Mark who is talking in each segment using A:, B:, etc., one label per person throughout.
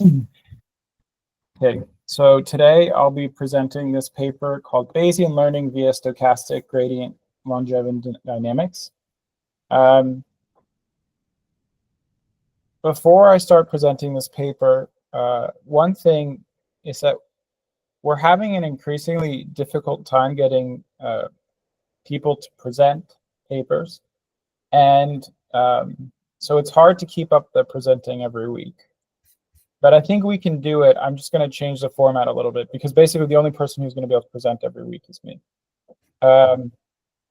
A: Okay, so today I'll be presenting this paper called Bayesian Learning via Stochastic Gradient Langevin Dynamics. Before I start presenting this paper, one thing is that we're having an increasingly difficult time getting people to present papers. And so it's hard to keep up the presenting every week. But I think we can do it. I'm just going to change the format a little bit because basically the only person who's going to be able to present every week is me.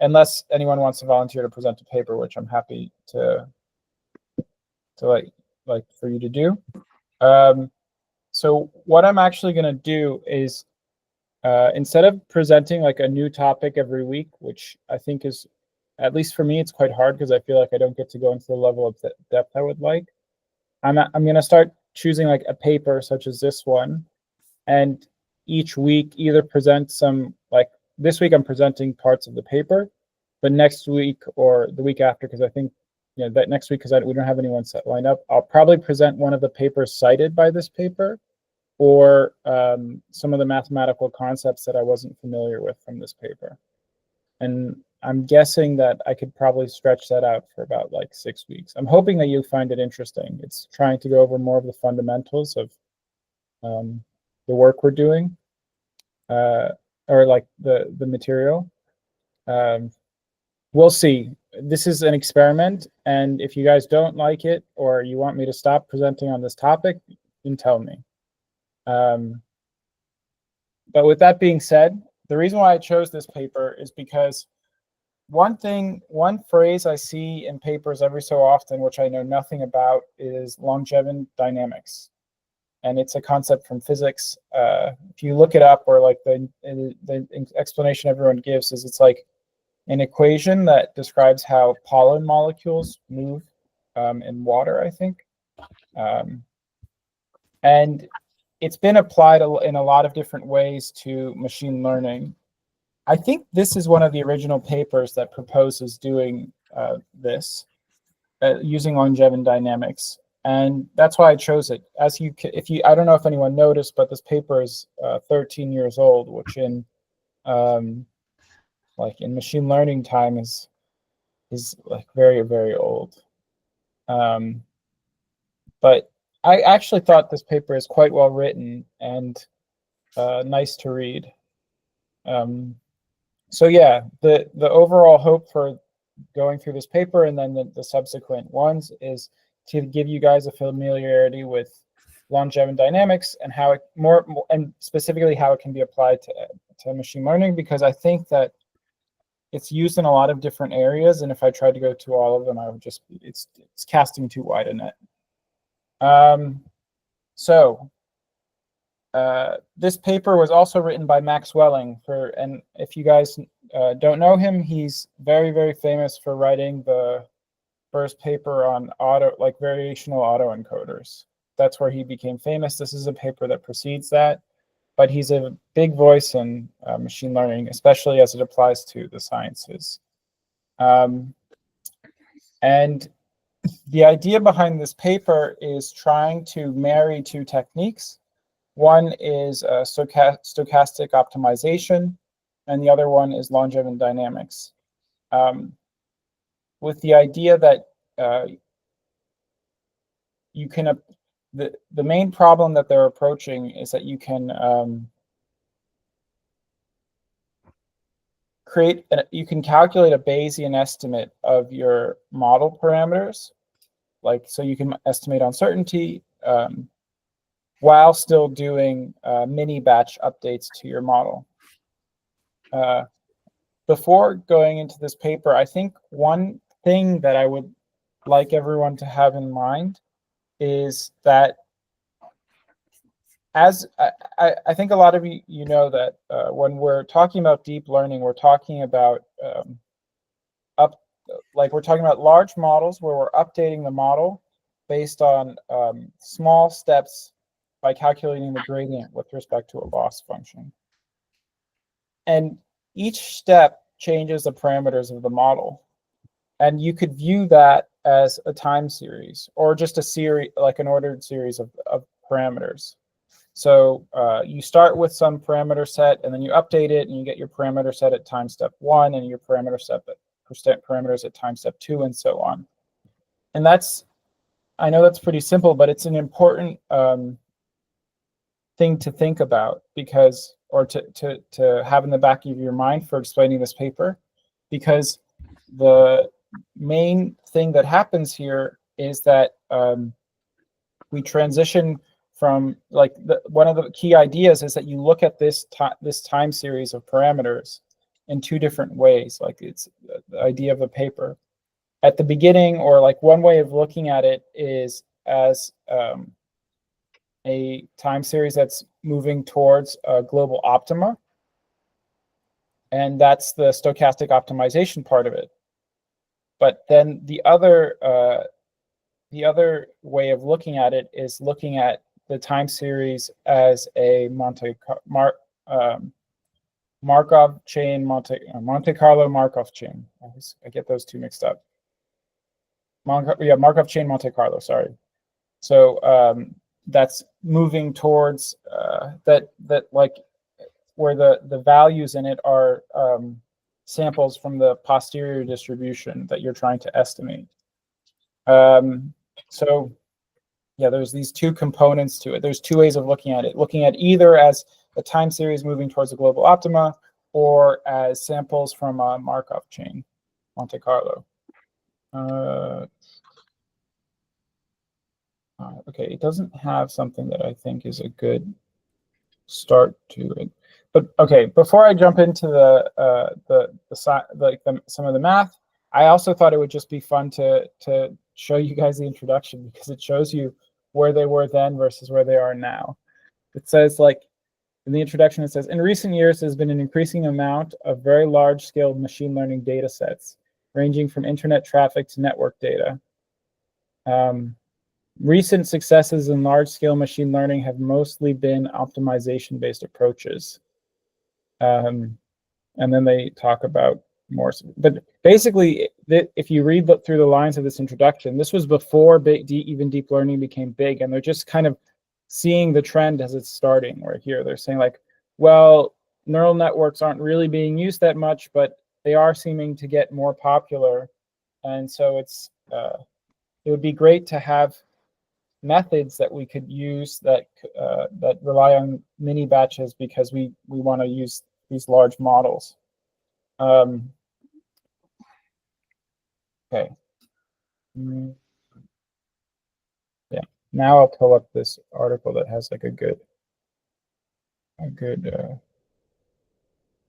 A: Unless anyone wants to volunteer to present a paper, which I'm happy to like for you to do. So what I'm actually going to do is instead of presenting like a new topic every week, which I think is, at least for me, it's quite hard because I feel like I don't get to go into the level of depth I would like. I'm going to start choosing like a paper such as this one, and each week either present some, like this week I'm presenting parts of the paper, but next week or the week after, because I think that next week, because we don't have anyone set lined up, I'll probably present one of the papers cited by this paper, or some of the mathematical concepts that I wasn't familiar with from this paper. And I'm guessing that I could probably stretch that out for about like 6 weeks. I'm hoping that you find it interesting. It's trying to go over more of the fundamentals of the work we're doing, or like the material. We'll see. This is an experiment, and if you guys don't like it or you want me to stop presenting on this topic, you can tell me. But with that being said, the reason why I chose this paper is because one phrase I see in papers every so often, which I know nothing about, is Langevin dynamics. And it's a concept from physics. If you look it up, or like the explanation everyone gives is it's like an equation that describes how pollen molecules move in water, I think. And it's been applied in a lot of different ways to machine learning. I think this is one of the original papers that proposes doing this using Langevin dynamics, and that's why I chose it. I don't know if anyone noticed, but this paper is 13 years old, which in like in machine learning time is like very, very old. But I actually thought this paper is quite well written and nice to read. So yeah, the overall hope for going through this paper and then the subsequent ones is to give you guys a familiarity with Langevin dynamics and how it and specifically how it can be applied to machine learning, because I think that it's used in a lot of different areas, and if I tried to go to all of them, I would just it's casting too wide a net. This paper was also written by Max Welling, and if you guys don't know him, he's very, very famous for writing the first paper on variational autoencoders. That's where he became famous. This is a paper that precedes that, but he's a big voice in machine learning, especially as it applies to the sciences. And the idea behind this paper is trying to marry two techniques. One is stochastic optimization, and the other one is Langevin dynamics. With the idea that you can, the main problem that they're approaching is that you can you can calculate a Bayesian estimate of your model parameters, so you can estimate uncertainty while still doing mini batch updates to your model. Before going into this paper, I think one thing that I would like everyone to have in mind is that, as I think a lot of you know that when we're talking about deep learning, we're talking about we're talking about large models where we're updating the model based on small steps by calculating the gradient with respect to a loss function. And each step changes the parameters of the model. And you could view that as a time series, or just a series, like an ordered series of parameters. So you start with some parameter set, and then you update it, and you get your parameter set at time step 1, and your parameter set at parameters at time step 2, and so on. And that's, I know that's pretty simple, but it's an important thing to think about, because, or to have in the back of your mind for explaining this paper, because the main thing that happens here is that we transition from, like, one of the key ideas is that you look at this time series of parameters in two different ways. Like, it's the idea of the paper. At the beginning, or like one way of looking at it is as a time series that's moving towards a global optima. And that's the stochastic optimization part of it. But then the other way of looking at it is looking at the time series as a Markov chain, Monte Carlo Markov chain. I get those two mixed up. Markov chain Monte Carlo, sorry. So that's moving towards that like where the values in it are samples from the posterior distribution that you're trying to estimate. So yeah, there's these two components to it. There's two ways of looking at it. Looking at either as a time series moving towards a global optima, or as samples from a Markov chain, Monte Carlo. Okay, it doesn't have something that I think is a good start to it. But okay, before I jump into some of the math, I also thought it would just be fun to show you guys the introduction, because it shows you where they were then versus where they are now. It says, like, in the introduction, it says, in recent years, there's been an increasing amount of very large-scale machine learning data sets, ranging from internet traffic to network data. Recent successes in large-scale machine learning have mostly been optimization-based approaches. And then they talk about more. But basically, if you read through the lines of this introduction, this was before even deep learning became big, and they're just kind of seeing the trend as it's starting. Right here, they're saying, like, well, neural networks aren't really being used that much, but they are seeming to get more popular, and so it would be great to have methods that we could use that rely on mini batches, because we want to use these large models. Okay. Yeah. Now I'll pull up this article that has like a good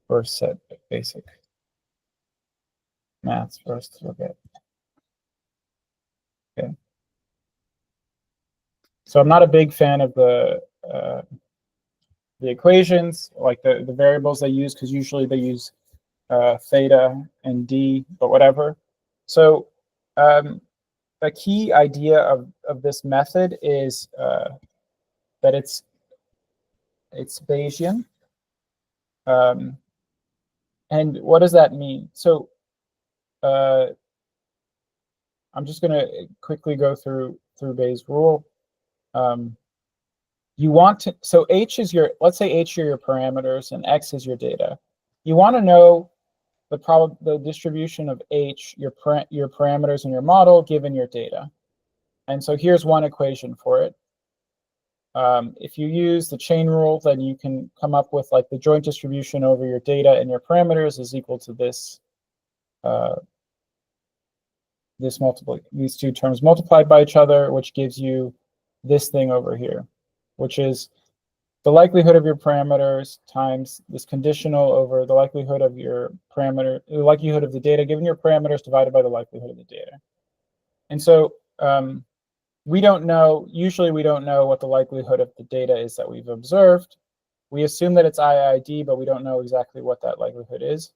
A: first set of basic maths first to look at. Okay. So I'm not a big fan of the equations, like the variables they use, because usually they use theta and d, but whatever. So the key idea of this method is that it's Bayesian. And what does that mean? So I'm just going to quickly go through Bayes' rule. You want to, so H is your, let's say H are your parameters and X is your data. You want to know the distribution of H, your parameters in your model given your data. And so here's one equation for it. If you use the chain rule, then you can come up with, like, the joint distribution over your data and your parameters is equal to this these two terms multiplied by each other, which gives you this thing over here, which is the likelihood of your parameters times this conditional over the likelihood of your parameter, the likelihood of the data given your parameters divided by the likelihood of the data. And so we don't know, usually we don't know what the likelihood of the data is that we've observed. We assume that it's IID, but we don't know exactly what that likelihood is.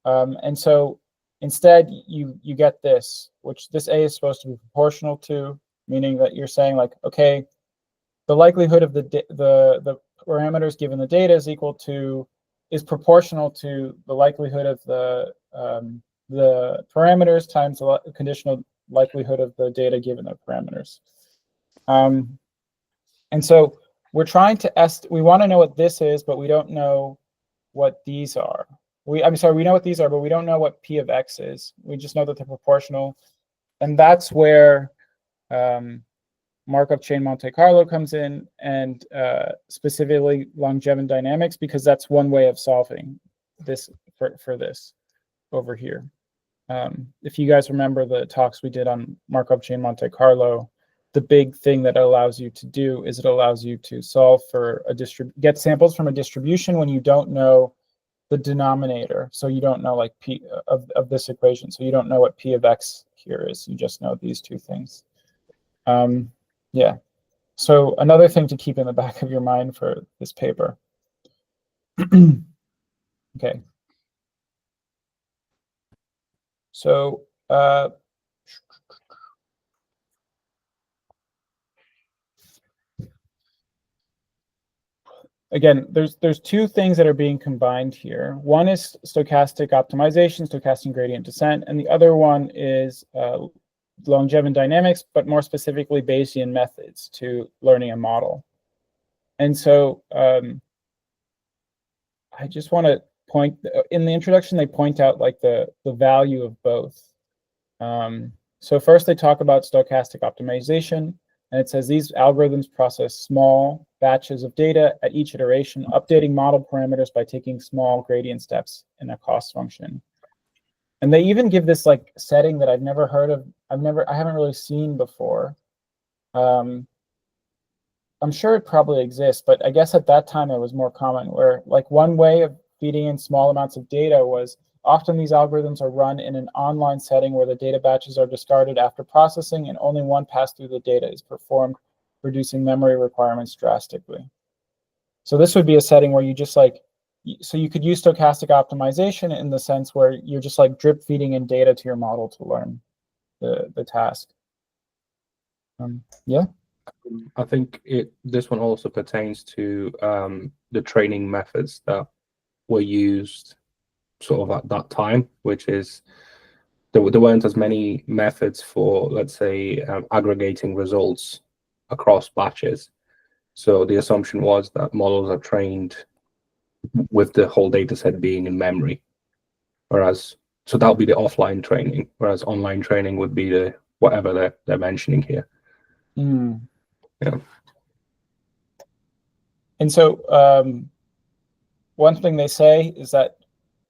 A: And so instead, you get this, which this A is supposed to be proportional to, meaning that you're saying, like, okay, the likelihood of the parameters given the data is proportional to the likelihood of the parameters times the conditional likelihood of the data given the parameters. And And so we're trying to we want to know what this is, but we don't know what these are. I'm sorry, we know what these are, but we don't know what P of X is. We just know that they're proportional. And that's where Markov chain Monte Carlo comes in, and specifically Langevin dynamics, because that's one way of solving this for this over here. If you guys remember the talks we did on Markov chain Monte Carlo, the big thing that it allows you to do is it allows you to solve for get samples from a distribution when you don't know the denominator. So you don't know like P of this equation. So you don't know what P of X here is. You just know these two things. Yeah. So another thing to keep in the back of your mind for this paper. Okay. So again, there's two things that are being combined here. One is stochastic optimization, stochastic gradient descent, and the other one is Langevin dynamics, but more specifically Bayesian methods to learning a model. And so I just want to point, in the introduction, they point out like the value of both. So first they talk about stochastic optimization, and it says these algorithms process small batches of data at each iteration, updating model parameters by taking small gradient steps in a cost function. And they even give this like setting that I've never heard of. I haven't really seen before. I'm sure it probably exists, but I guess at that time it was more common, where like one way of feeding in small amounts of data was often these algorithms are run in an online setting where the data batches are discarded after processing and only one pass through the data is performed, reducing memory requirements drastically. So this would be a setting where you just like, so you could use stochastic optimization in the sense where you're just like drip feeding in data to your model to learn the task. Yeah.
B: I think this one also pertains to the training methods that were used sort of at that time, which is there weren't as many methods for, let's say, aggregating results across batches. So the assumption was that models are trained with the whole data set being in memory, so that would be the offline training, whereas online training would be the whatever they're mentioning here. Yeah.
A: And so one thing they say is that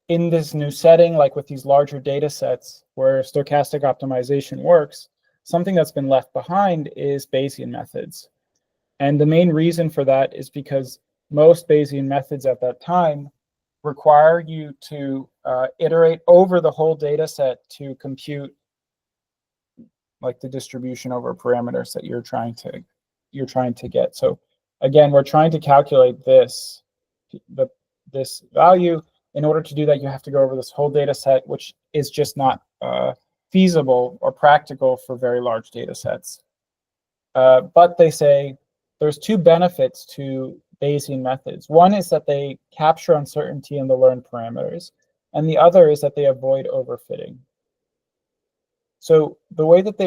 A: in this new setting, like with these larger data sets where stochastic optimization works, something that's been left behind is Bayesian methods. And the main reason for that is because most Bayesian methods at that time require you to iterate over the whole data set to compute like the distribution over parameters that you're trying to get. So again, we're trying to calculate this value. In order to do that, you have to go over this whole data set, which is just not feasible or practical for very large data sets. But they say there's two benefits to Bayesian methods. One is that they capture uncertainty in the learned parameters, and the other is that they avoid overfitting. So the way that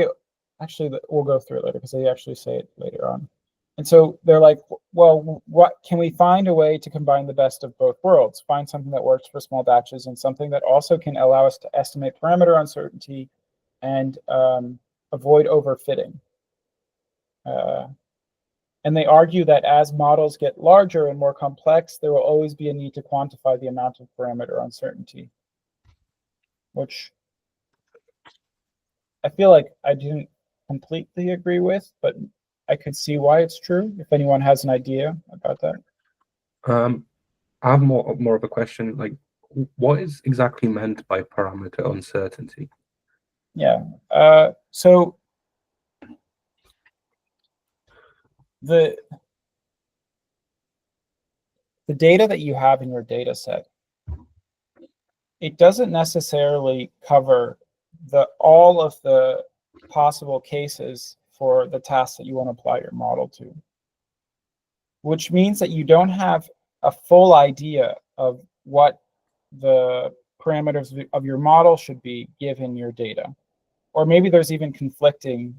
A: we'll go through it later because they actually say it later on. And so they're like, well, what can we find a way to combine the best of both worlds? Find something that works for small batches and something that also can allow us to estimate parameter uncertainty and avoid overfitting. And they argue that as models get larger and more complex, there will always be a need to quantify the amount of parameter uncertainty, which I feel like I didn't completely agree with, but I could see why it's true, if anyone has an idea about that.
B: I have more of a question, like what is exactly meant by parameter uncertainty?
A: Yeah, so the data that you have in your data set, it doesn't necessarily cover all of the possible cases for the tasks that you want to apply your model to, which means that you don't have a full idea of what the parameters of your model should be given your data. Or maybe there's even conflicting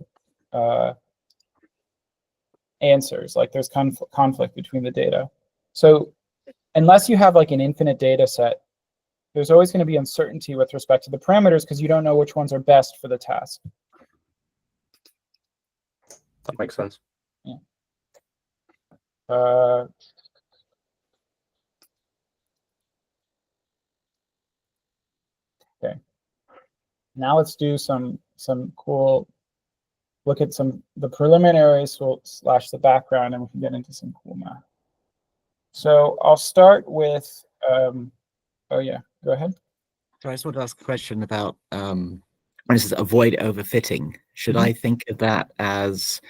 A: answers. Like there's conflict between the data. So unless you have like an infinite data set, there's always going to be uncertainty with respect to the parameters because you don't know which ones are best for the task.
B: That makes sense.
A: Yeah. Okay. Now let's do some cool, look at the preliminaries slash the background, and we can get into some cool math. So I'll start with, oh yeah, go ahead.
C: So I just want to ask a question about when it says avoid overfitting. Should I think of that as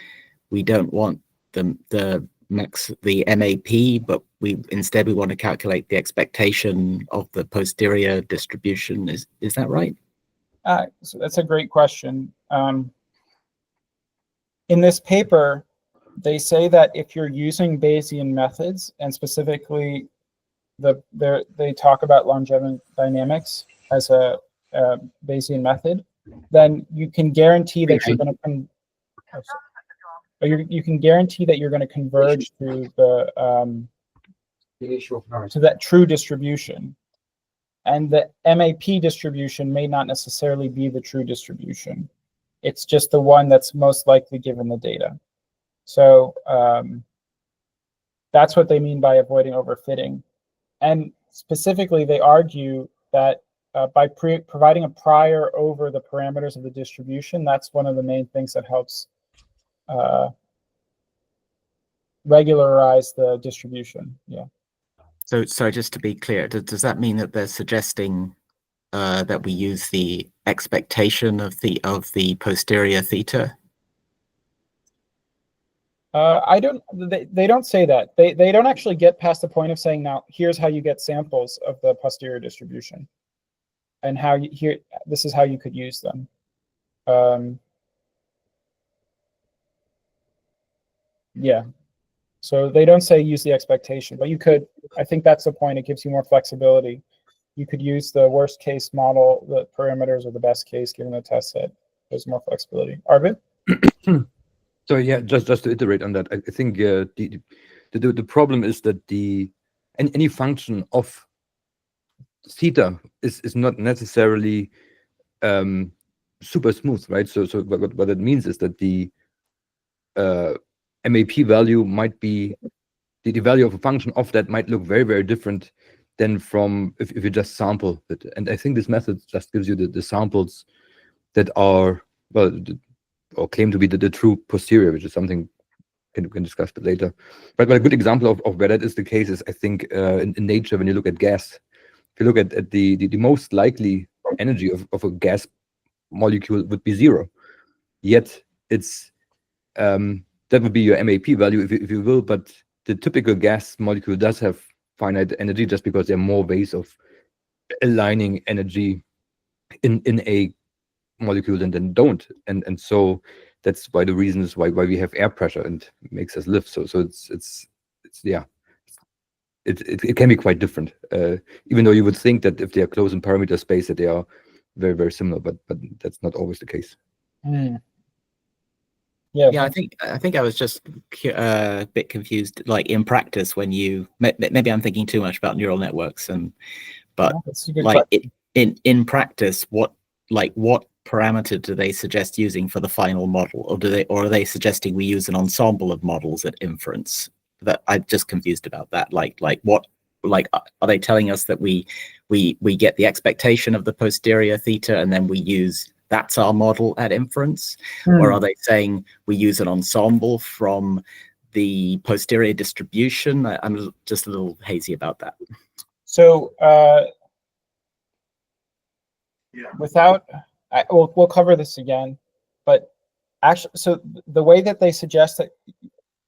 C: we don't want the MAP, but instead we want to calculate the expectation of the posterior distribution? Is that right?
A: So that's a great question. In this paper, they say that if you're using Bayesian methods, and specifically they talk about Langevin dynamics as a Bayesian method, then you can guarantee that you're going to you can guarantee that you're going to converge to that true distribution. And the MAP distribution may not necessarily be the true distribution. It's just the one that's most likely given the data. So that's what they mean by avoiding overfitting. And specifically, they argue that by providing a prior over the parameters of the distribution, that's one of the main things that helps regularize the distribution. Yeah.
C: So just to be clear, does that mean that they're suggesting that we use the expectation of the posterior theta?
A: I don't. They don't say that. They don't actually get past the point of saying, now here's how you get samples of the posterior distribution, and how this is how you could use them. Yeah. So they don't say use the expectation, but you could. I think that's the point. It gives you more flexibility. You could use the worst case model, the parameters, or the best case given the test set. There's more flexibility. Arvid?
D: So yeah, just to iterate on that, I think the problem is that any function of theta is not necessarily super smooth, right? So what that means is that the MAP value might be the value of a function of that might look very, very different than from if you just sample it. And I think this method just gives you the samples that are, well, or claim to be the true posterior, which is something we can discuss a bit later. But a good example of where that is the case is, I think, in nature, when you look at gas, if you look at the most likely energy of a gas molecule would be 0. Yet it's that would be your MAP value, if you will, but the typical gas molecule does have finite energy just because there are more ways of aligning energy in a molecule than don't, and so that's why the reason is why we have air pressure and makes us live. So it's yeah, it can be quite different, even though you would think that if they are close in parameter space that they are very, very similar, but that's not always the case.
C: Yeah, I think I was just a bit confused, like in practice, when maybe I'm thinking too much about neural networks, but like in practice, what parameter do they suggest using for the final model, or are they suggesting we use an ensemble of models at inference? That I'm just confused about that. Are they telling us that we get the expectation of the posterior theta and then we use that's our model at inference? Or are they saying we use an ensemble from the posterior distribution? I'm just a little hazy about that.
A: So we'll cover this again, but actually, so the way that they suggest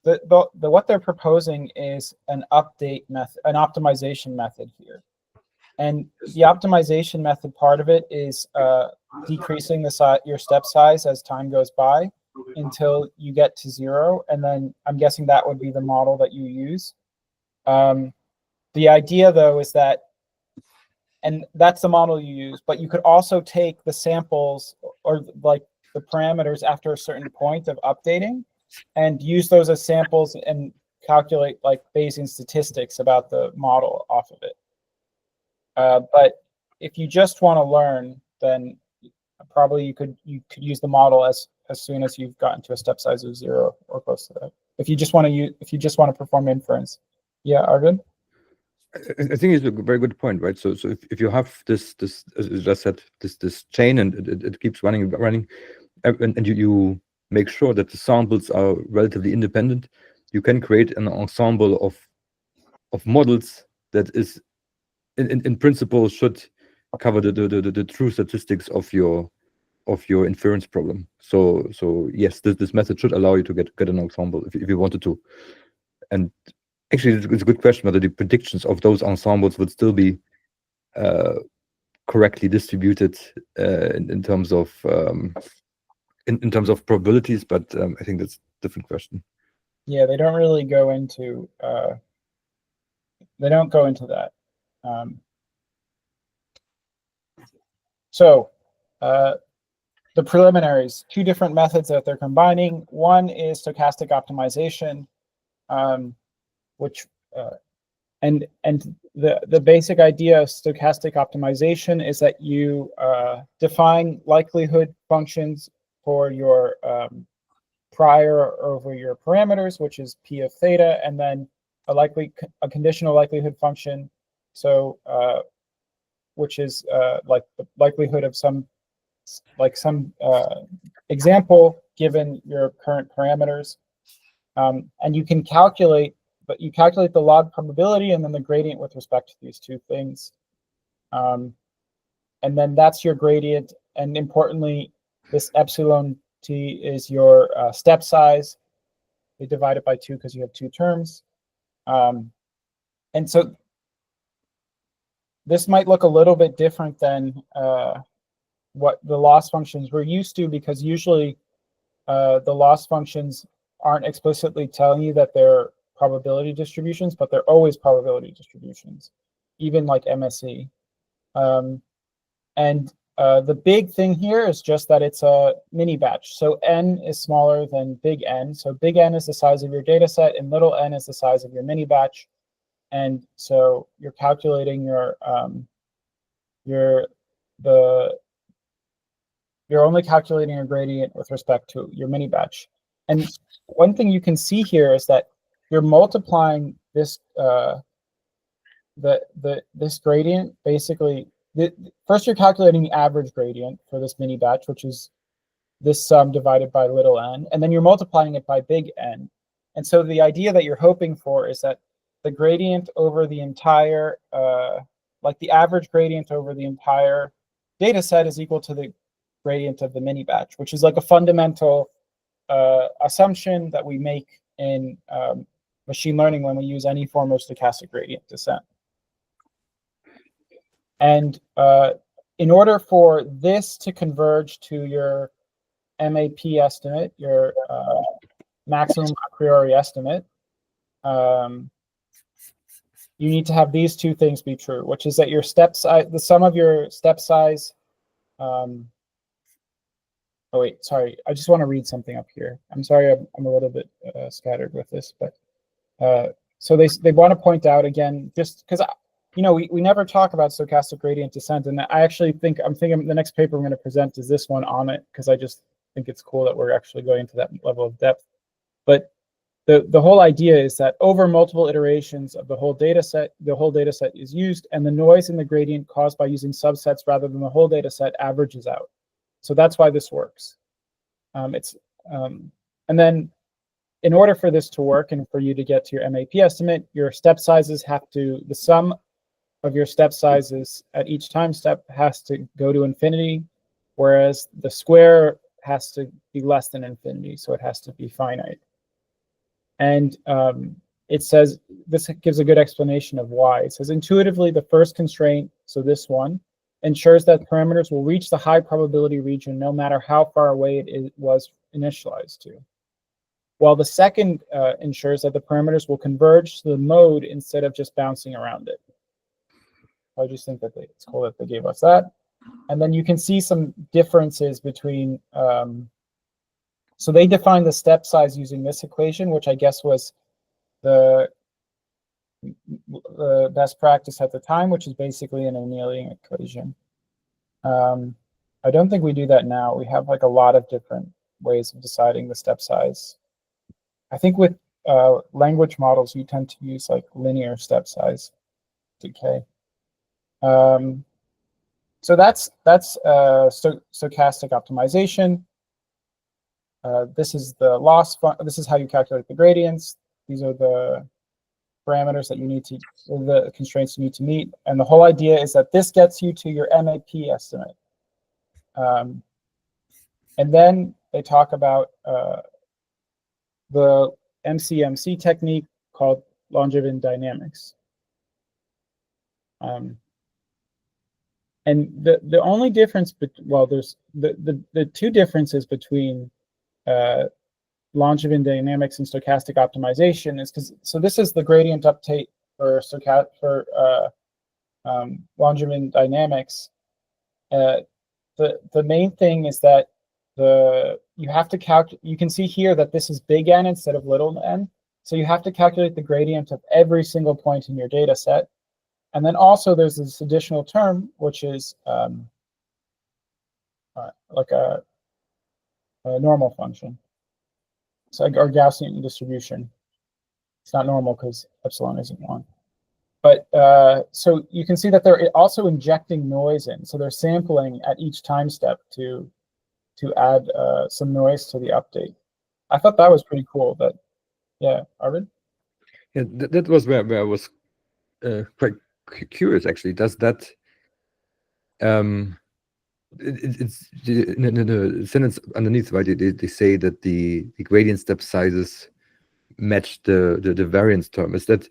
A: that what they're proposing is an update method, an optimization method here. And the optimization method, part of it is decreasing your step size as time goes by until you get to 0. And then I'm guessing that would be the model that you use. The idea, though, is that, and that's the model you use, but you could also take the samples or like the parameters after a certain point of updating. and use those as samples and calculate like Bayesian statistics about the model off of it. But if you just want to learn, then probably you could use the model as soon as you've gotten to a step size of 0 or close to that. If you just want to perform inference. Yeah, Arvind?
D: I think it's a very good point, right? So if you have this as I just said, this chain, and it keeps running, and you make sure that the samples are relatively independent, you can create an ensemble of models that is in principle should cover the true statistics of your inference problem. So yes, this method should allow you to get an ensemble if you wanted to. And actually, it's a good question whether the predictions of those ensembles would still be correctly distributed in terms of in terms of probabilities, but I think that's a different question.
A: Yeah, they don't really go into that. So the preliminaries, 2 different methods that they're combining. One is stochastic optimization, which and the basic idea of stochastic optimization is that you define likelihood functions for your prior over your parameters, which is p of theta, and then a conditional likelihood function, so which is like the likelihood of some example given your current parameters, and you can calculate. But you calculate the log probability and then the gradient with respect to these 2 things. And then that's your gradient. And importantly, this epsilon t is your step size. We divide it by 2 because you have 2 terms. And so this might look a little bit different than what the loss functions we're used to, because usually the loss functions aren't explicitly telling you that they're probability distributions, but they're always probability distributions, even like MSE. And the big thing here is just that it's a mini batch. So n is smaller than big N. So big N is the size of your data set, and little n is the size of your mini batch. And so you're calculating you're only calculating your gradient with respect to your mini batch. And one thing you can see here is that you're multiplying this this gradient basically. First, you're calculating the average gradient for this mini batch, which is this sum divided by little n, and then you're multiplying it by big N. And so the idea that you're hoping for is that the gradient over the entire, like the average gradient over the entire data set is equal to the gradient of the mini batch, which is like a fundamental assumption that we make in machine learning when we use any form of stochastic gradient descent. And in order for this to converge to your MAP estimate, your maximum a priori estimate, you need to have these 2 things be true, which is that your step size, the sum of your step size. Oh wait, sorry. I just want to read something up here. I'm sorry, I'm a little bit scattered with this, but so they want to point out again, just because we never talk about stochastic gradient descent, and I actually think I'm thinking the next paper I'm going to present is this one on it, because I just think it's cool that we're actually going to that level of depth. But the whole idea is that over multiple iterations of the whole data set is used, and the noise in the gradient caused by using subsets rather than the whole data set averages out. So that's why this works. And then in order for this to work and for you to get to your MAP estimate, your step sizes the sum of your step sizes at each time step has to go to infinity, whereas the square has to be less than infinity, so it has to be finite. And it says, this gives a good explanation of why. It says, intuitively, the first constraint, so this one, ensures that parameters will reach the high probability region no matter how far away it was initialized to. While the second ensures that the parameters will converge to the mode instead of just bouncing around it. I just think that it's cool that they gave us that. And then you can see some differences between So they defined the step size using this equation, which I guess was the best practice at the time, which is basically an annealing equation. I don't think we do that now. We have like a lot of different ways of deciding the step size. I think with language models, you tend to use like linear step size decay. So that's stochastic optimization. This is the loss. This is how you calculate the gradients. These are the parameters that you need to, the constraints you need to meet. And the whole idea is that this gets you to your MAP estimate. And then they talk about the MCMC technique called Langevin dynamics. And the only difference, well, there's the two differences between Langevin dynamics and stochastic optimization is because, so this is the gradient update for Langevin dynamics. The main thing is that you have to calculate. You can see here that this is big N instead of little n. So you have to calculate the gradient of every single point in your data set. And then also there's this additional term, which is like a normal function. So our Gaussian distribution. It's not normal because epsilon isn't 1. But so you can see that they're also injecting noise in. So they're sampling at each time step to add some noise to the update. I thought that was pretty cool. But yeah, Arvid?
D: Yeah, that was where I was quite curious, actually. Does that it's in the sentence underneath, right? They say that the gradient step sizes match the variance term. Is that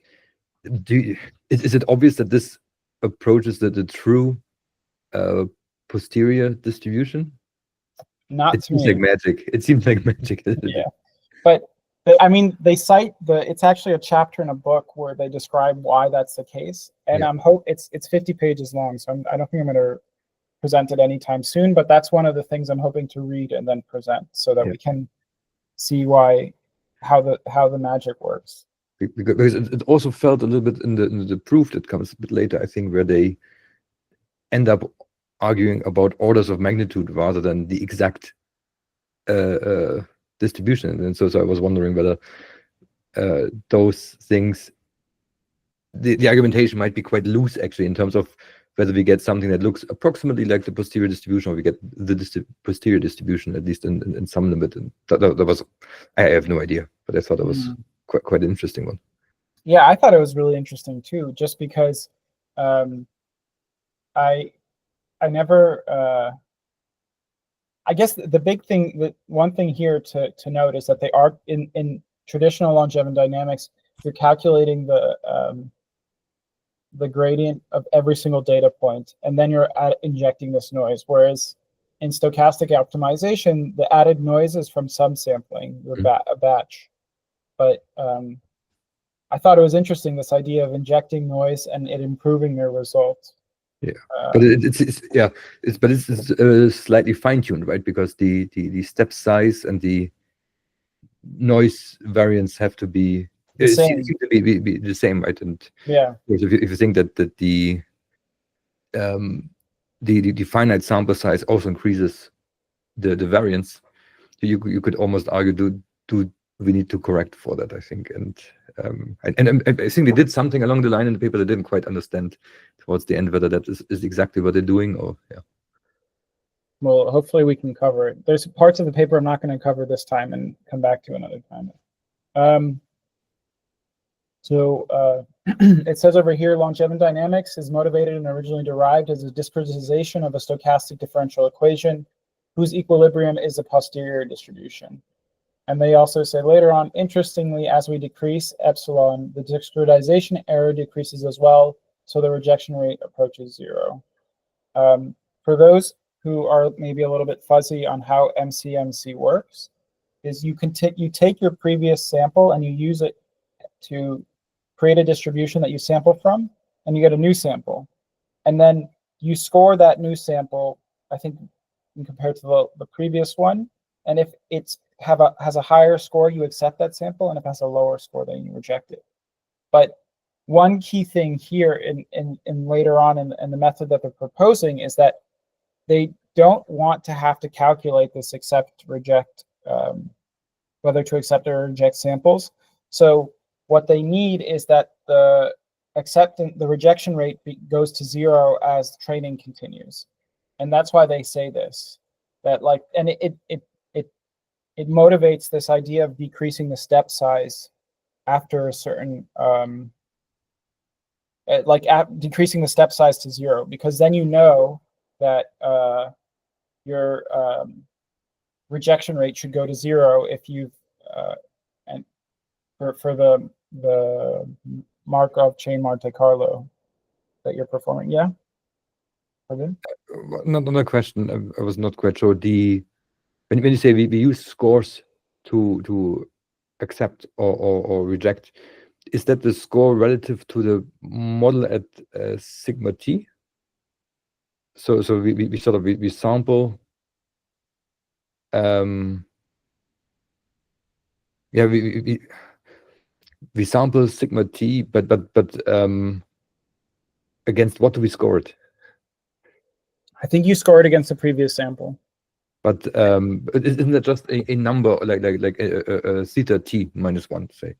D: is it obvious that this approaches the true posterior distribution?
A: Not
D: it
A: to
D: seems
A: me.
D: like magic. It seems like magic.
A: Yeah, but I mean, they cite it's actually a chapter in a book where they describe why that's the case, and
D: Yeah.
A: it's 50 pages long, so I don't think I'm going to present it anytime soon. But that's one of the things I'm hoping to read and then present, so that we can see how the magic works.
D: Because it also felt a little bit in the proof that comes a bit later, I think, where they end up arguing about orders of magnitude rather than the exact distribution. And so I was wondering whether those things, the argumentation might be quite loose, actually, in terms of whether we get something that looks approximately like the posterior distribution, or we get the posterior distribution, at least in some limit. And that was, I have no idea, but I thought that was quite an interesting one.
A: Yeah, I thought it was really interesting too, just because I never. I guess the big thing, one thing here to note is that they are in traditional Langevin dynamics, you're calculating the gradient of every single data point, and then you're injecting this noise. Whereas in stochastic optimization, the added noise is from subsampling, a batch. But I thought it was interesting, this idea of injecting noise and it improving your results.
D: Yeah, but it's slightly fine-tuned, right? Because the step size and the noise variance have to be
A: the same.
D: Seem to be the same, right? And
A: yeah,
D: if you think that the finite sample size also increases the variance, you could almost argue, do we need to correct for that? I think, and I think they did something along the line in the paper that didn't quite understand towards the end whether that is exactly what they're doing, or
A: Well, hopefully we can cover it. There's parts of the paper I'm not going to cover this time and come back to another time. So it says over here, Langevin dynamics is motivated and originally derived as a discretization of a stochastic differential equation whose equilibrium is a posterior distribution. And they also say later on, interestingly, as we decrease epsilon, the discretization error decreases as well, so the rejection rate approaches 0. For those who are maybe a little bit fuzzy on how MCMC works, is you take your previous sample and you use it to create a distribution that you sample from, and you get a new sample. And then you score that new sample, I think, compared to the previous one. And if it's has a higher score, you accept that sample, and if it has a lower score, then you reject it. But one key thing here in later on in the method that they're proposing is that they don't want to have to calculate this accept reject, whether to accept or reject samples. So what they need is that the rejection rate goes to 0 as training continues, and that's why they say this. That like, and it motivates this idea of decreasing the step size after a certain decreasing the step size to 0, because then you know that your rejection rate should go to 0 if you've and for the Markov chain Monte Carlo that you're performing. Yeah.
D: Another question. I was not quite sure. When you say we use scores to accept or reject, is that the score relative to the model at sigma t? So we sort of we sample. Yeah, we sample sigma t, but against what do we score it?
A: I think you score it against the previous sample.
D: But isn't that just a number like theta t -1, say?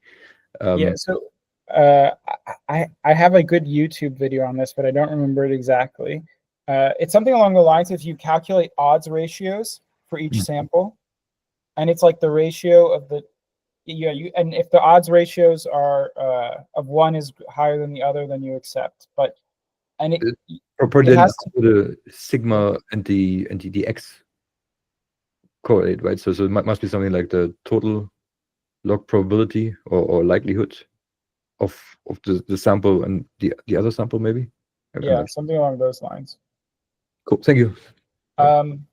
A: Yeah. So I have a good YouTube video on this, but I don't remember it exactly. It's something along the lines if you calculate odds ratios for each sample, and it's like the ratio of the and if the odds ratios are of one is higher than the other, then you accept. But and it
D: has the sigma and the x correlate, right? So it must be something like the total log probability or likelihood of the sample and the other sample, maybe.
A: Yeah, something along those lines.
D: Cool. Thank you.
A: I'm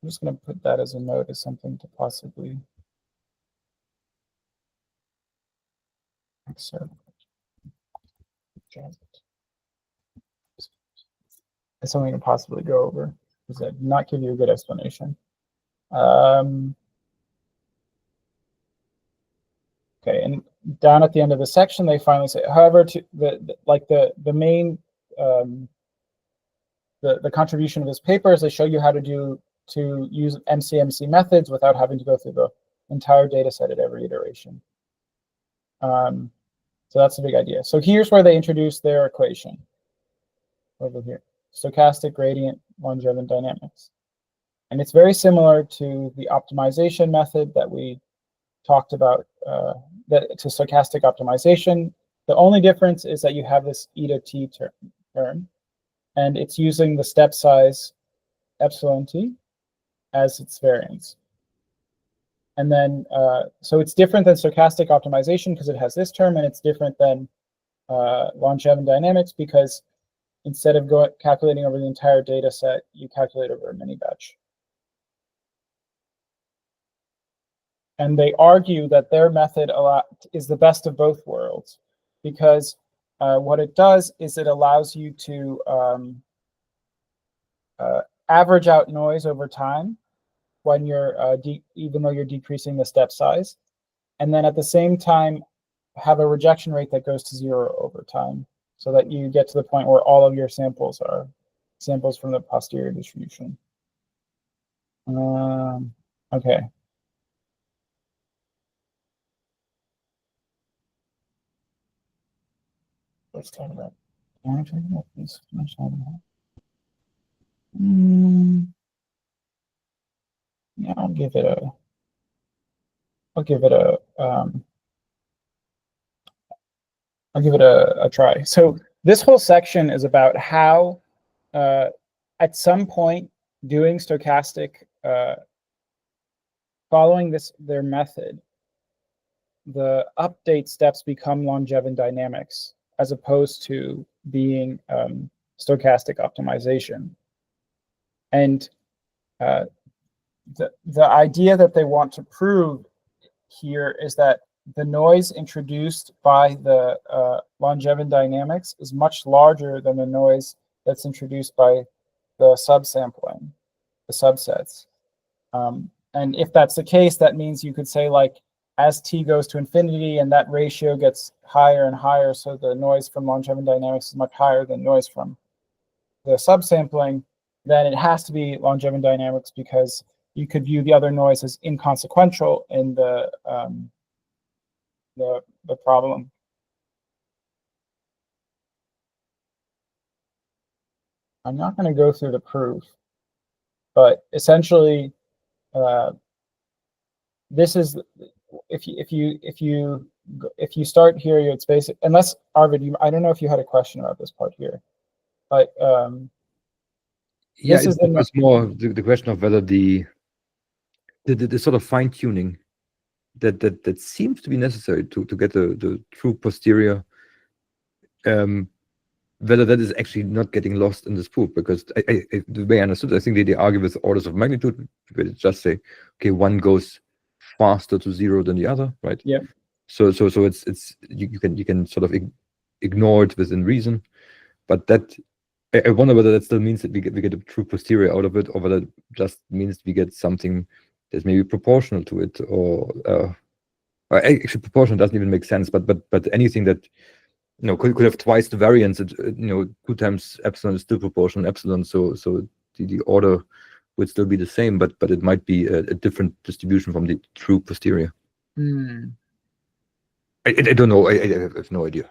A: just going to put that as a note as something to possibly accept. It's something to possibly go over, because I did not give you a good explanation. Okay, and down at the end of the section, they finally say, however, to the main the contribution of this paper is they show you how to use MCMC methods without having to go through the entire data set at every iteration. So that's the big idea. So here's where they introduce their equation over here: stochastic gradient Langevin dynamics. And it's very similar to the optimization method that we talked about, to stochastic optimization. The only difference is that you have this e to t term, and it's using the step size epsilon t as its variance. And then, so it's different than stochastic optimization because it has this term, and it's different than Langevin dynamics because instead of calculating over the entire data set, you calculate over a mini batch. And they argue that their method is the best of both worlds, because what it does is it allows you to average out noise over time when you're even though you're decreasing the step size, and then at the same time have a rejection rate that goes to 0 over time, so that you get to the point where all of your samples are samples from the posterior distribution. Okay. Let's talk about. Yeah, I'll give it a try. So this whole section is about how, at some point, doing stochastic, following their method, the update steps become Langevin dynamics as opposed to being stochastic optimization. And the idea that they want to prove here is that the noise introduced by the Langevin dynamics is much larger than the noise that's introduced by the subsampling, the subsets. And if that's the case, that means you could say, like, as t goes to infinity and that ratio gets higher and higher, so the noise from Langevin dynamics is much higher than noise from the subsampling, then it has to be Langevin dynamics, because you could view the other noise as inconsequential in the problem. I'm not going to go through the proof, but essentially, this is if you start here, it's basic. Unless Arvid, I don't know if you had a question about this part here, but
D: yeah,
A: this is
D: it's more the question of whether the sort of fine tuning that seems to be necessary to get the true posterior, whether that is actually not getting lost in this proof. Because the way I understood, I think they argue with orders of magnitude, where they just say, okay, one goes faster to zero than the other, right?
A: Yeah.
D: So it's you can sort of ignore it within reason, but that I wonder whether that still means that we get a true posterior out of it, or whether it just means we get something that's maybe proportional to it, or actually proportional doesn't even make sense, but anything that could have twice the variance. 2 times epsilon is still proportional epsilon, so the order would still be the same, but it might be a different distribution from the true posterior. I don't know. I have no idea.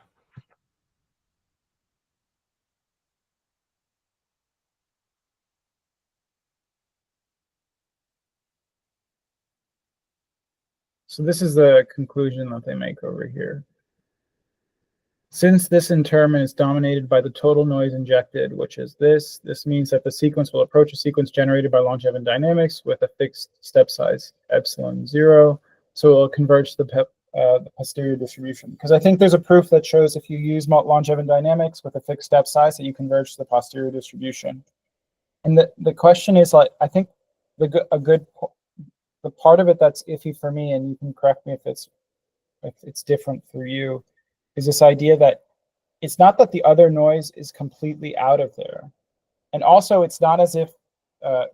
A: So this is the conclusion that they make over here. Since this interment is dominated by the total noise injected, which is this means that the sequence will approach a sequence generated by Langevin dynamics with a fixed step size epsilon 0. So it will converge to the posterior distribution. Because I think there's a proof that shows if you use Langevin dynamics with a fixed step size that you converge to the posterior distribution. And the question is, like, I think the part of it that's iffy for me, and you can correct me if it's different for you, is this idea that it's not that the other noise is completely out of there. And also, it's not as if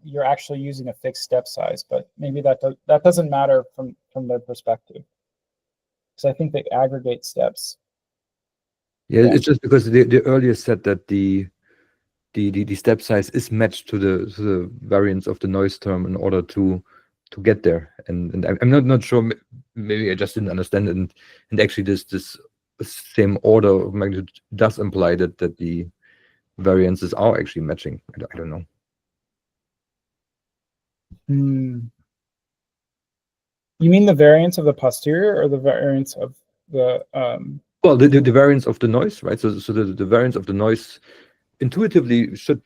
A: you're actually using a fixed step size, but maybe that doesn't matter from their perspective. Because I think they aggregate steps.
D: Yeah, it's just because they earlier said that the step size is matched to the variance of the noise term in order to get there, and I'm not sure. Maybe I just didn't understand it, and actually this same order of magnitude does imply that the variances are actually matching. I don't know.
A: You mean the variance of the posterior or the variance of the
D: well, the variance of the noise, right? So the variance of the noise intuitively should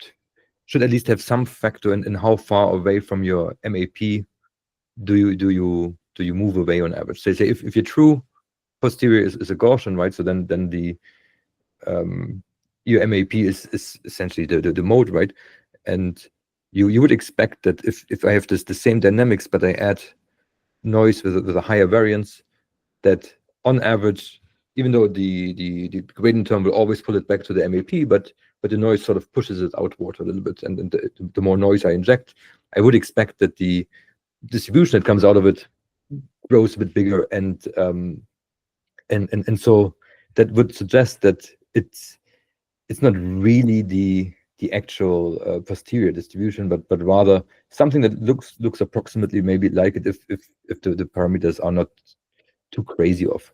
D: at least have some factor in how far away from your MAP do you move away on average. Say if your true posterior is a Gaussian, right? So then the your MAP is essentially the mode, right? And you would expect that if I have the same dynamics, but I add noise with a higher variance, that on average, even though the gradient term will always pull it back to the MAP, but the noise sort of pushes it outward a little bit, and the more noise I inject, I would expect that the distribution that comes out of it grows a bit bigger, and so that would suggest that it's not really the actual posterior distribution, but rather something that looks approximately maybe like it if the parameters are not too crazy off.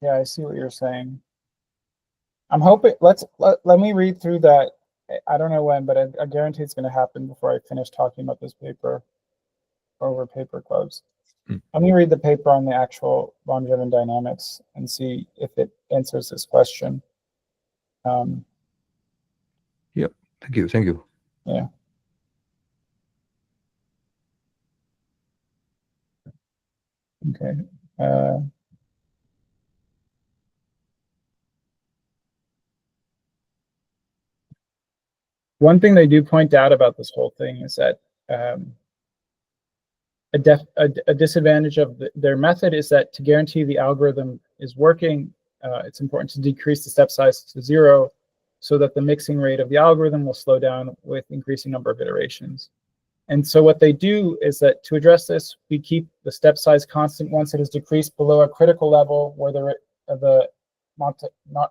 A: Yeah, I see what you're saying. I'm hoping, let me read through that. I don't know when, but I guarantee it's going to happen before I finish talking about this paper over paper clubs. Let me read the paper on the actual Langevin dynamics and see if it answers this question.
D: Yeah, thank you.
A: Yeah. Okay. One thing they do point out about this whole thing is that a disadvantage of their method is that to guarantee the algorithm is working, it's important to decrease the step size to 0 so that the mixing rate of the algorithm will slow down with increasing number of iterations. And so what they do is that to address this, we keep the step size constant once it is decreased below a critical level where the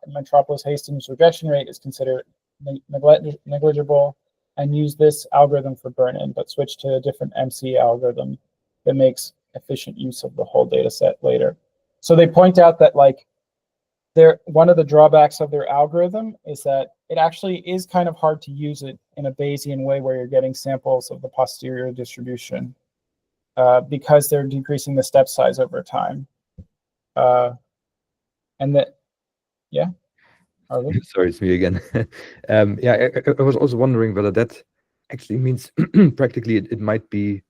A: Metropolis-Hastings rejection rate is considered negligible, and use this algorithm for burn-in, but switch to a different MC algorithm that makes efficient use of the whole data set later. So they point out that like one of the drawbacks of their algorithm is that it actually is kind of hard to use it in a Bayesian way where you're getting samples of the posterior distribution because they're decreasing the step size over time. And that, yeah.
D: Sorry, it's me again. Yeah, I was also wondering whether that actually means practically it might be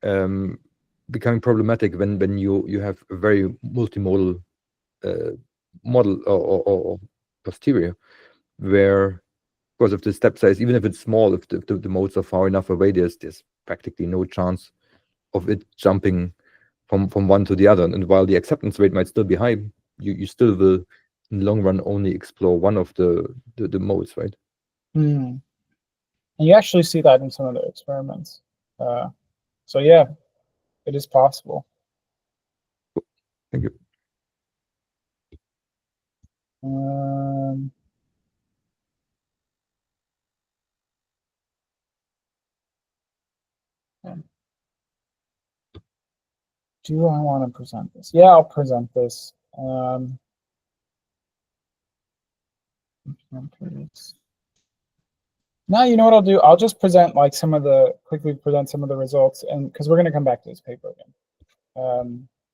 D: becoming problematic when you have a very multimodal model or posterior, where because of the step size, even if it's small, if the modes are far enough away, there's practically no chance of it jumping from one to the other. And while the acceptance rate might still be high, you still will in the long run only explore one of the modes, right?
A: And you actually see that in some of the experiments. So yeah, it is possible.
D: Cool. Thank you.
A: Do I want to present this? Yeah, I'll present this. Now, you know what I'll do? I'll just present like quickly present some of the results, and because we're going to come back to this paper again.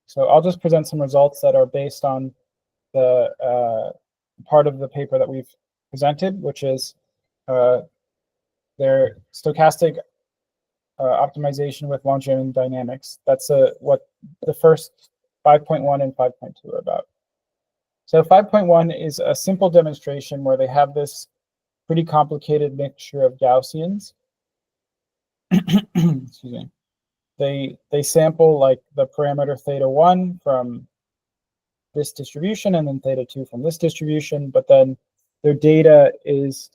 A: So I'll just present some results that are based on the part of the paper that we've presented, which is their stochastic optimization with Langevin dynamics. That's what the first 5.1 and 5.2 are about. So 5.1 is a simple demonstration where they have this pretty complicated mixture of Gaussians. Excuse me. They sample like the parameter theta1 from this distribution and then theta2 from this distribution, but then their data is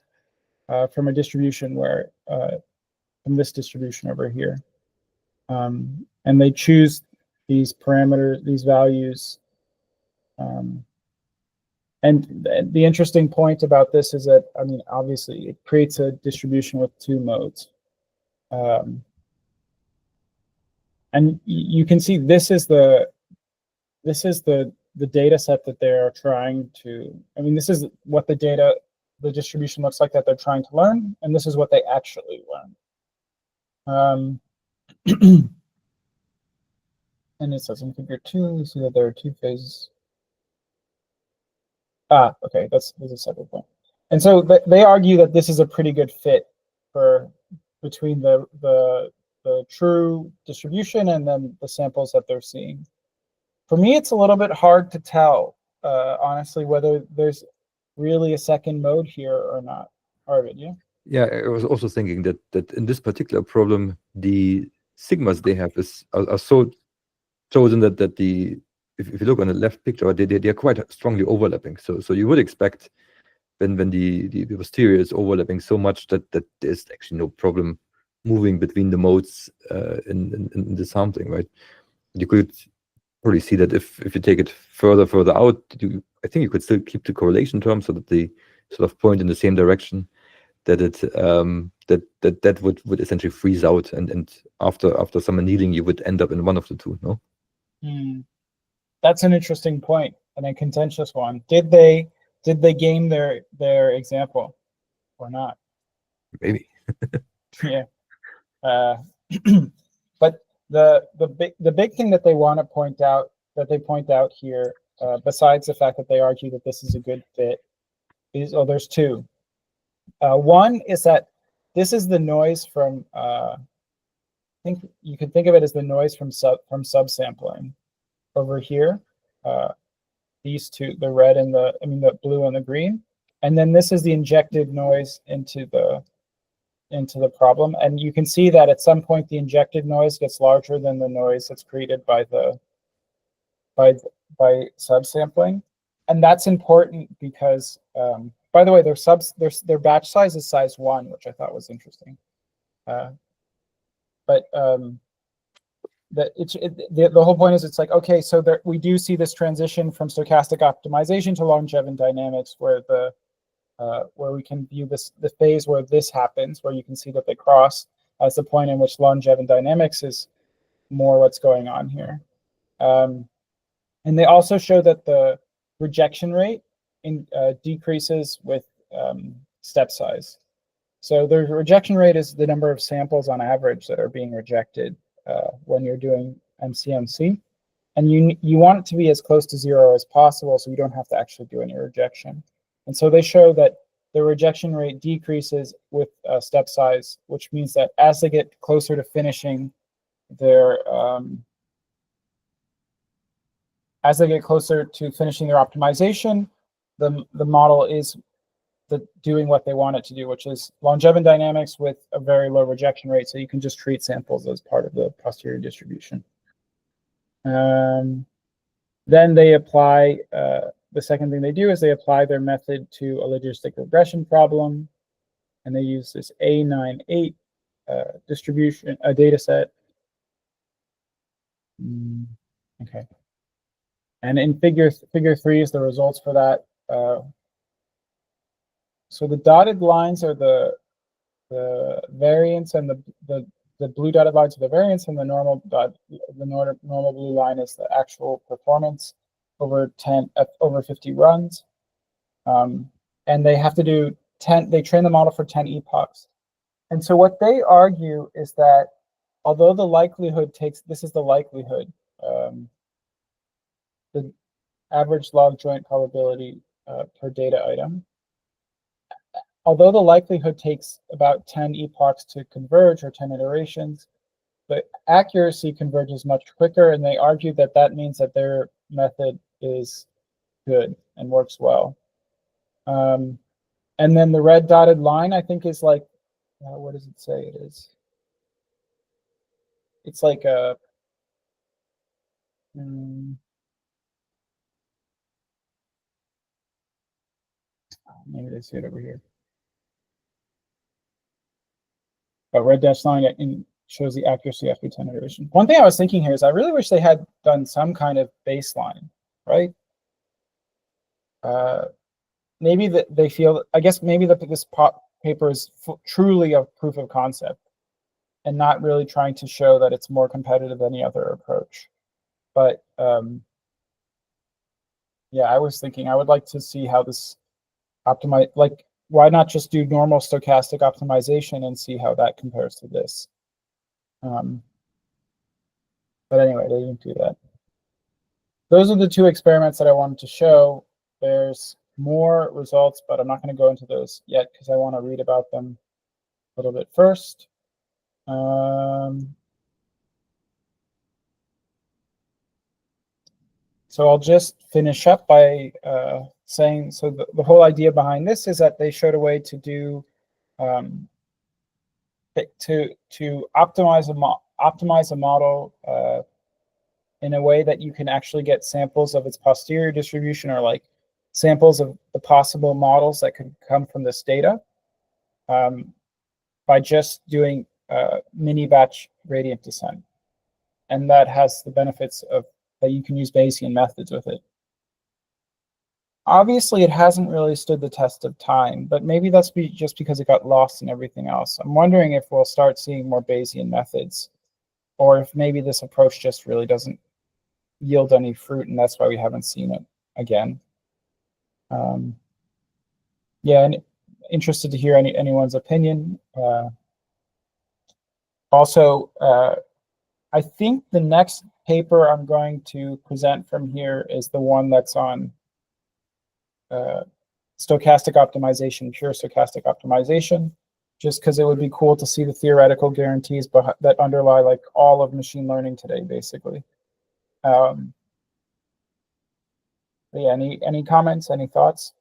A: from a distribution where from this distribution over here. And they choose these parameters, these values. And the interesting point about this is that, I mean, obviously it creates a distribution with two modes. And you can see this is the data set that they're trying to, I mean, this is what the distribution looks like that they're trying to learn, and this is what they actually learn. And it says in figure 2, you see that there are two phases. Okay, that's a separate point. And so they argue that this is a pretty good fit between the true distribution and then the samples that they're seeing. For me, it's a little bit hard to tell, honestly, whether there's really a second mode here or not. Arvid, yeah?
D: Yeah, I was also thinking that in this particular problem, the sigmas they have are so chosen that if you look on the left picture, they are quite strongly overlapping. So you would expect when the posterior is overlapping so much that there's actually no problem moving between the modes in the sampling, right? You could probably see that if you take it further out, I think you could still keep the correlation term so that they sort of point in the same direction. That it that would essentially freeze out, and after some annealing, you would end up in one of the two. No.
A: That's an interesting point and a contentious one. Did they game their example or not?
D: Maybe.
A: Yeah. But the big thing that they want to point out, here, besides the fact that they argue that this is a good fit, is there's two. One is that this is the noise from I think you could think of it as the noise from subsampling over here. These two, the red and the blue and the green, and then this is the injected noise into the problem. And you can see that at some point the injected noise gets larger than the noise that's created by subsampling, and that's important because by the way, their batch size is size 1, which I thought was interesting. But the whole point is, it's like, okay, so there, we do see this transition from stochastic optimization to Langevin dynamics, where where we can view the phase where this happens, where you can see that they cross, as the point in which Langevin dynamics is more what's going on here. And they also show that the rejection rate decreases with step size. So the rejection rate is the number of samples on average that are being rejected when you're doing MCMC. And you want it to be as close to 0 as possible, so you don't have to actually do any rejection. And so they show that the rejection rate decreases with step size, which means that as they get closer to finishing their optimization, the model is doing what they want it to do, which is Langevin dynamics with a very low rejection rate, so you can just treat samples as part of the posterior distribution. Then they apply, the second thing they do is they apply their method to a logistic regression problem, and they use this A98 distribution, data set. Okay. And in figure 3 is the results for that. So the dotted lines are the variance, and the blue dotted lines are the variance, and the normal blue line is the actual performance over 50 runs. And they have to do 10. They train the model for 10 epochs. And so what they argue is that although the likelihood this is the likelihood, the average log joint probability per data item. Although the likelihood takes about 10 epochs to converge, or 10 iterations, the accuracy converges much quicker, and they argue that that means that their method is good and works well. And then the red dotted line, I think, is like, what does it say it is? It's like a, maybe they see it over here. But red dashed line shows the accuracy after 10 iterations. One thing I was thinking here is I really wish they had done some kind of baseline, right? Maybe that they feel, I guess maybe this paper is truly a proof of concept and not really trying to show that it's more competitive than any other approach. But yeah, I was thinking I would like to see how this optimize, like, why not just do normal stochastic optimization and see how that compares to this? But anyway, they didn't do that. Those are the 2 experiments that I wanted to show. There's more results, but I'm not going to go into those yet because I want to read about them a little bit first. So I'll just finish up by saying, so the whole idea behind this is that they showed a way to do to optimize a model in a way that you can actually get samples of its posterior distribution, or like samples of the possible models that could come from this data, by just doing mini batch gradient descent. And that has the benefits of that you can use Bayesian methods with it. Obviously, it hasn't really stood the test of time, but maybe that's just because it got lost in everything else. I'm wondering if we'll start seeing more Bayesian methods, or if maybe this approach just really doesn't yield any fruit, and that's why we haven't seen it again. Yeah, and interested to hear anyone's opinion. Also, I think the next paper I'm going to present from here is the one that's on stochastic optimization, pure stochastic optimization, just because it would be cool to see the theoretical guarantees that underlie like all of machine learning today, basically. Yeah, any comments, any thoughts?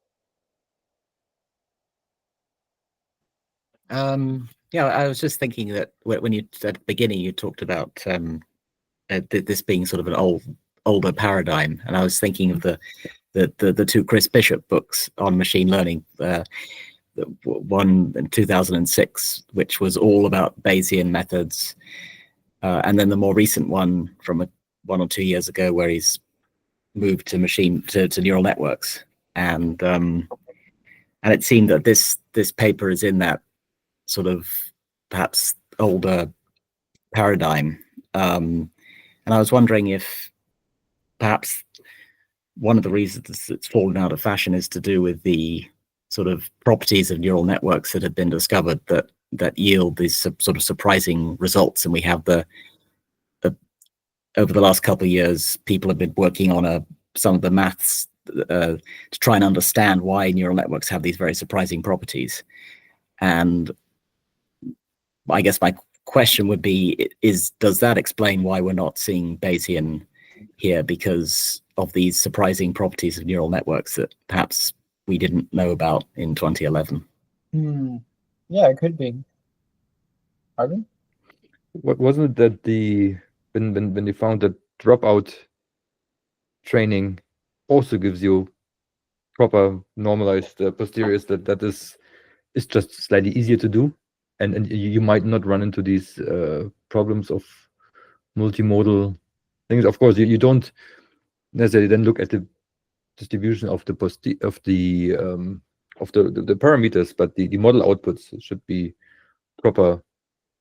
C: Yeah, I was just thinking that when you at the beginning you talked about this being sort of an older paradigm, and I was thinking of the the two Chris Bishop books on machine learning. The one in 2006, which was all about Bayesian methods, and then the more recent one from 1 or 2 years ago, where he's moved to neural networks, and it seemed that this paper is in that sort of perhaps older paradigm, and I was wondering if perhaps one of the reasons it's fallen out of fashion is to do with the sort of properties of neural networks that have been discovered that yield these sort of surprising results. And we have over the last couple of years, people have been working on some of the maths to try and understand why neural networks have these very surprising properties. And I guess my question would be, does that explain why we're not seeing Bayesian here, because of these surprising properties of neural networks that perhaps we didn't know about in 2011?
A: Yeah, it could be. Pardon?
D: What wasn't it that when they found that dropout training also gives you proper normalized posteriors, that is just slightly easier to do, and you might not run into these problems of multimodal things. Of course, you don't necessarily then look at the distribution of the parameters, but the model outputs should be proper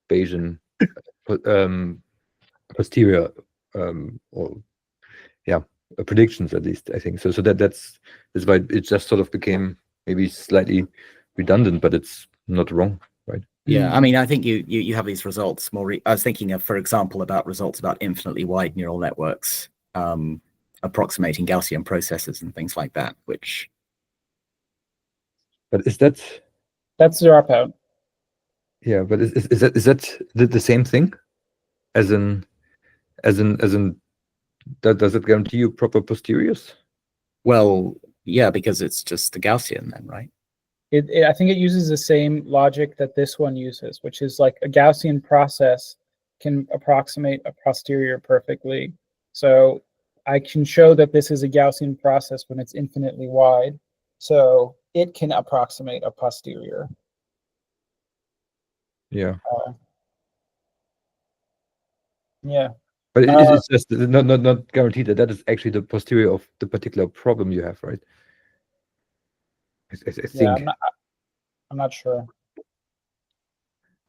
D: Bayesian posterior or predictions, at least, I think. So that's why it just sort of became maybe slightly redundant, but it's not wrong, right?
C: Yeah, I mean, I think you have these results I was thinking of, for example, about results about infinitely wide neural networks approximating Gaussian processes and things like that, which...
D: But is
A: that's dropout.
D: Yeah, but is that the same thing? As in that, does it guarantee you proper posteriors?
C: Well, yeah, because it's just the Gaussian then, right?
A: I think it uses the same logic that this one uses, which is like a Gaussian process can approximate a posterior perfectly. So I can show that this is a Gaussian process when it's infinitely wide. So it can approximate a posterior.
D: Yeah.
A: Yeah.
D: But it's just not guaranteed that is actually the posterior of the particular problem you have, right? I think.
A: Yeah, I'm not sure.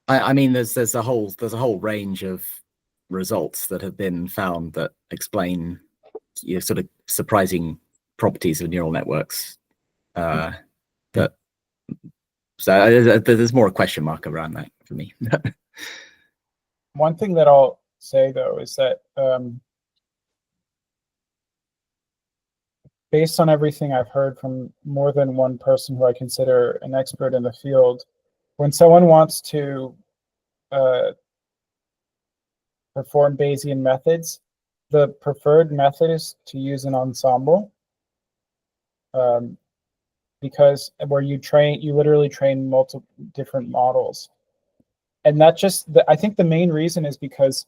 C: I mean, there's a whole range of results that have been found that explain sort of surprising properties of neural networks. So there's more a question mark around that for me.
A: One thing that I'll say, though, is that based on everything I've heard from more than one person who I consider an expert in the field, when someone wants to perform Bayesian methods, the preferred method is to use an ensemble, because where you literally train multiple different models. And that I think the main reason is because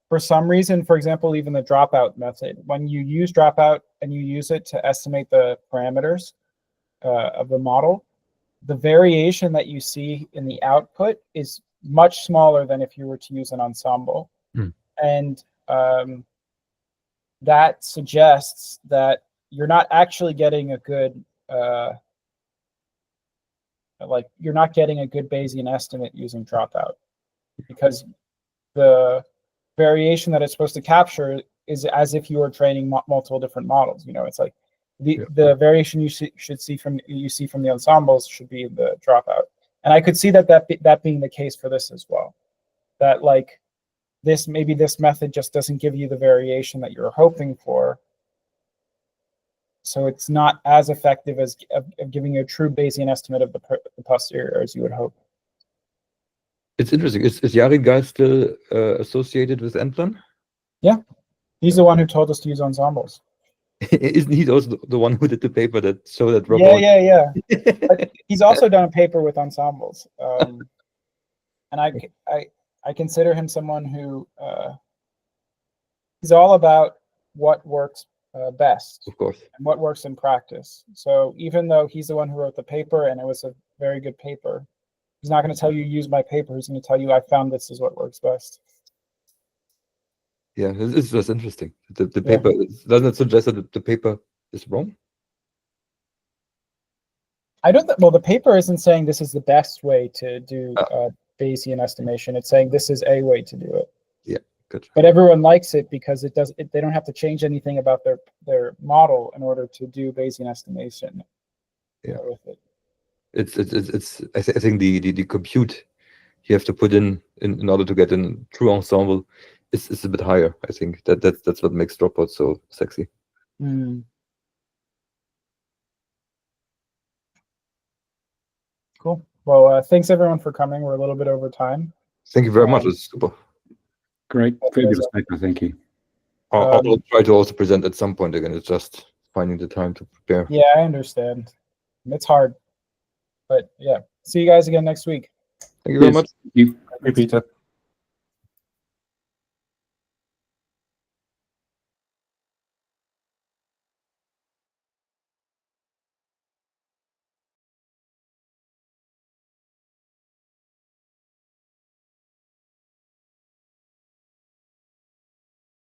A: for some reason, for example, even the dropout method, when you use dropout and you use it to estimate the parameters of the model, the variation that you see in the output is much smaller than if you were to use an ensemble. And that suggests that you're not actually getting a good you're not getting a good Bayesian estimate using dropout, because the variation that it's supposed to capture is as if you were training multiple different models. It's like the variation you see from the ensembles should be the dropout. And I could see that being the case for this as well. That like maybe this method just doesn't give you the variation that you're hoping for. So it's not as effective as giving you a true Bayesian estimate of the posterior as you would hope.
D: It's interesting. Is Yarin Guy still associated with NPLAN?
A: Yeah, he's the one who told us to use ensembles.
D: Isn't he also the one who did the paper that showed that robot?
A: Yeah. But he's also done a paper with ensembles, and I consider him someone who he's all about what works best,
D: Of course.
A: and what works in practice. So even though he's the one who wrote the paper and it was a very good paper, he's not going to tell you use my paper. He's going to tell you I found this is what works best.
D: Yeah, it's just interesting. The paper doesn't it suggest that the paper is wrong?
A: I don't. Well, the paper isn't saying this is the best way to do Bayesian estimation. It's saying this is a way to do it.
D: Yeah, good.
A: But everyone likes it because it does. They don't have to change anything about their model in order to do Bayesian estimation.
D: Yeah,
A: with it.
D: It's. I think the compute you have to put in order to get a true ensemble is a bit higher. I think that's what makes dropouts so sexy.
A: Mm. Cool. Well, thanks everyone for coming. We're a little bit over time.
D: Thank you very much. It's super.
E: Great. Very good paper. Thank you.
D: I will try to also present at some point again. It's just finding the time to prepare.
A: Yeah, I understand. It's hard. But yeah, see you guys again next week.
D: Thank you very much.
E: Thank you, Peter.